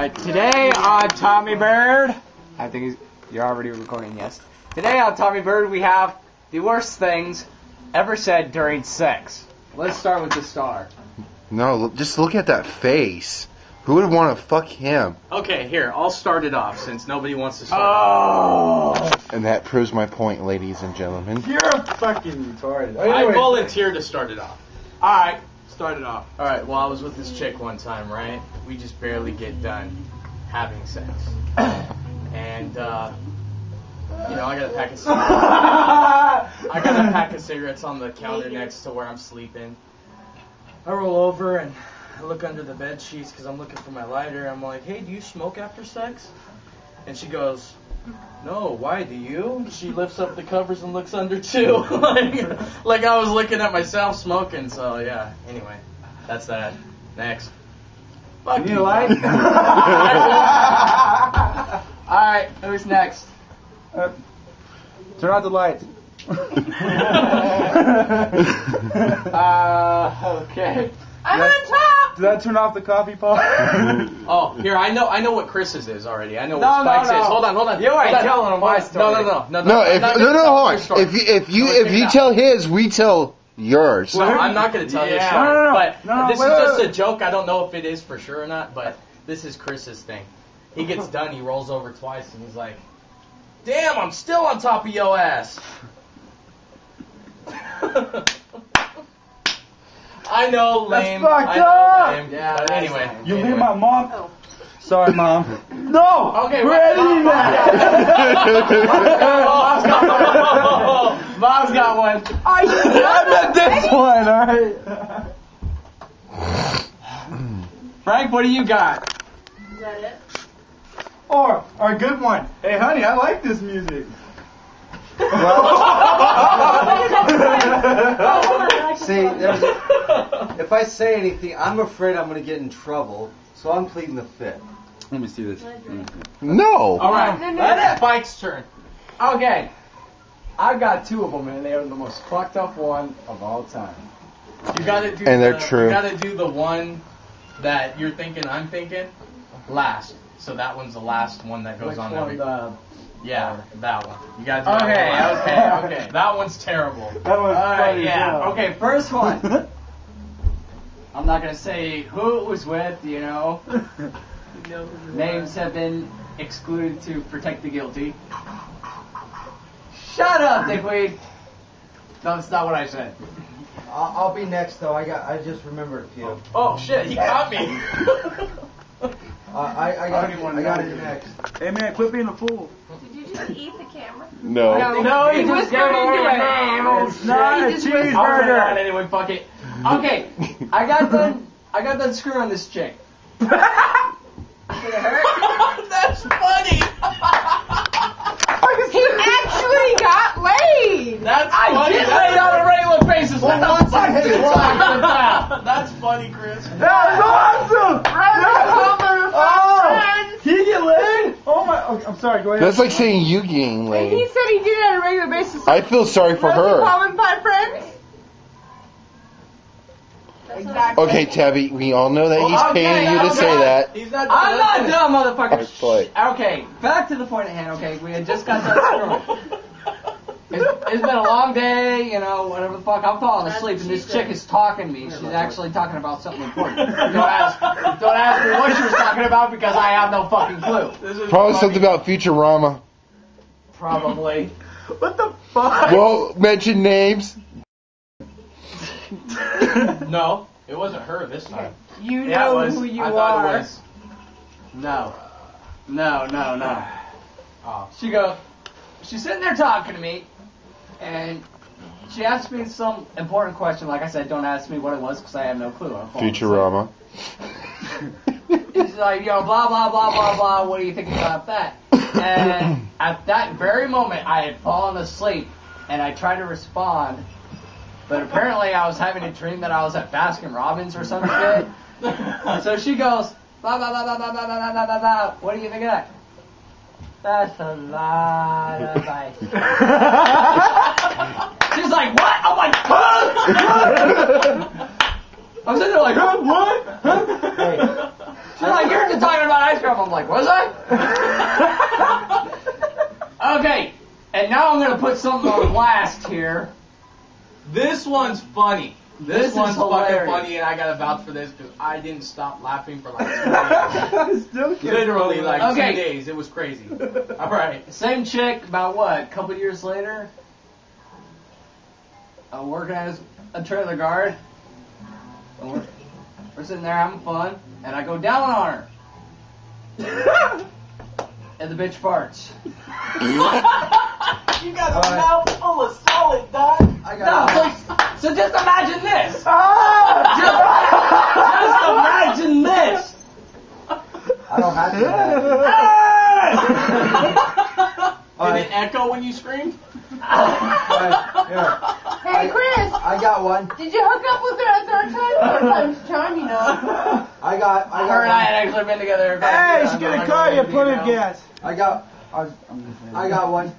Alright, today on Tommy Bird, I think you're already recording, yes. Today on Tommy Bird we have the worst things ever said during sex. Let's start with the star. No, just look at that face. Who would want to fuck him? Okay, here, I'll start it off since nobody wants to start. Oh! And that proves my point, ladies and gentlemen. You're a fucking retarded. I volunteered to start it off. Alright, start it off. Alright, well I was with this chick one time, right? We just barely get done having sex. And, you know, I got a pack of cigarettes. I got a pack of cigarettes on the counter next to where I'm sleeping. I roll over and I look under the bed sheets because I'm looking for my lighter. I'm like, hey, do you smoke after sex? And she goes, no, why, do you? She lifts up the covers and looks under too. like I was looking at myself smoking, so yeah. Anyway, that's that. Next. Fuck you. Light? Alright, who's next? Turn out the lights. Okay. I'm on top! Did I turn off the coffee pot? Oh, here, I know what Chris's is already. I know what Spike's is. Hold on. You ain't telling him my story. No, Hold on. If you tell his, we tell yours. Well, I'm not going to tell his story. But this is just a joke. I don't know if it is for sure or not, but this is Chris's thing. He gets done, he rolls over twice, and he's like, damn, I'm still on top of your ass. I know, lame. That's fucked up. Lame. Yeah, but anyway. You leave my mom? Oh. Sorry, Mom. No! Okay, we're editing that! Mom's got one. I meant this one, alright? Frank, what do you got? Is that it? Or, our good one. Hey, honey, I like this music. See, if I say anything, I'm afraid I'm going to get in trouble, so I'm pleading the fifth. Let me see this. No. Alright, that's Spike's turn. Okay. I've got two of them, and they are the most fucked up one of all time. You gotta do they're true. You gotta do the one that you're thinking I'm thinking last. So that one's the last one that goes on every... Yeah, that one. You gotta do that one. Okay. That one's terrible. That one's funny. Yeah. Okay, first one. I'm not gonna say who it was with, you know. Names have been excluded to protect the guilty. Shut up, dickweed. No, that's not what I said. I'll be next, though. I just remembered a few. Oh shit, he caught me. I got it next. Hey, man, quit being a fool. Did you just eat the camera? No. No, he just whispered into it. It's not a I'll put it on cheeseburger. anyway, fuck it. Okay, I got done screwing this chick. Did it hurt? That's funny. He actually got laid. That's funny. I did lay on a regular basis. What the fuck is wrong with that? That's funny, Chris. That was awesome! He get laid? Oh my! Okay, I'm sorry. Go ahead. That's like saying you getting And he laid. said he did it on a regular basis. I feel sorry for her. Common pot friends? Exactly. Okay, Tabby, we all know that he's paying you to say that. He's not I'm not done, motherfucker. Play. Okay, back to the point at hand. Okay, we had just got done screwing. It's been a long day, you know, whatever the fuck. I'm falling asleep, and this chick is talking to me. She's actually talking about something important. Don't ask me what she was talking about because I have no fucking clue. Probably something about Futurama. Probably. What the fuck? Well, mention names. No, it wasn't her this time. You know who you I thought are. it was. No. Oh. She's sitting there talking to me, and she asked me some important question. Like I said, don't ask me what it was because I have no clue. Futurama. It's like, blah, blah, blah, blah, blah. What do you think about that? And at that very moment, I had fallen asleep, and I tried to respond, but apparently I was having a dream that I was at Baskin Robbins or some shit. So she goes, blah, blah, blah, blah, blah, blah, blah, blah, blah, blah. What do you think of that? That's a lot of ice. She's like, what? I'm like, huh? I'm sitting there like, huh? What? Huh? She's like, you're just talking about ice cream. I'm I'm like, was I? Okay, and now I'm gonna put something on blast here. This one's funny. This one's fucking funny, and I gotta vouch for this because I didn't stop laughing for like 2 days. Literally, like 2 days. It was crazy. All right. Same chick, about what? A couple years later, I'm working as a trailer guard. And we're sitting there having fun, and I go down on her. And the bitch farts. You got a mouth full of solid, dog. So just imagine this. Ah! Just imagine this. I don't have to. Did it echo when you screamed? Hey, Chris. I got one. Did you hook up with her a third time? Third time's charm, you know. I got Her and I had actually been together. Hey, you should get a car, you put in gas. I got one.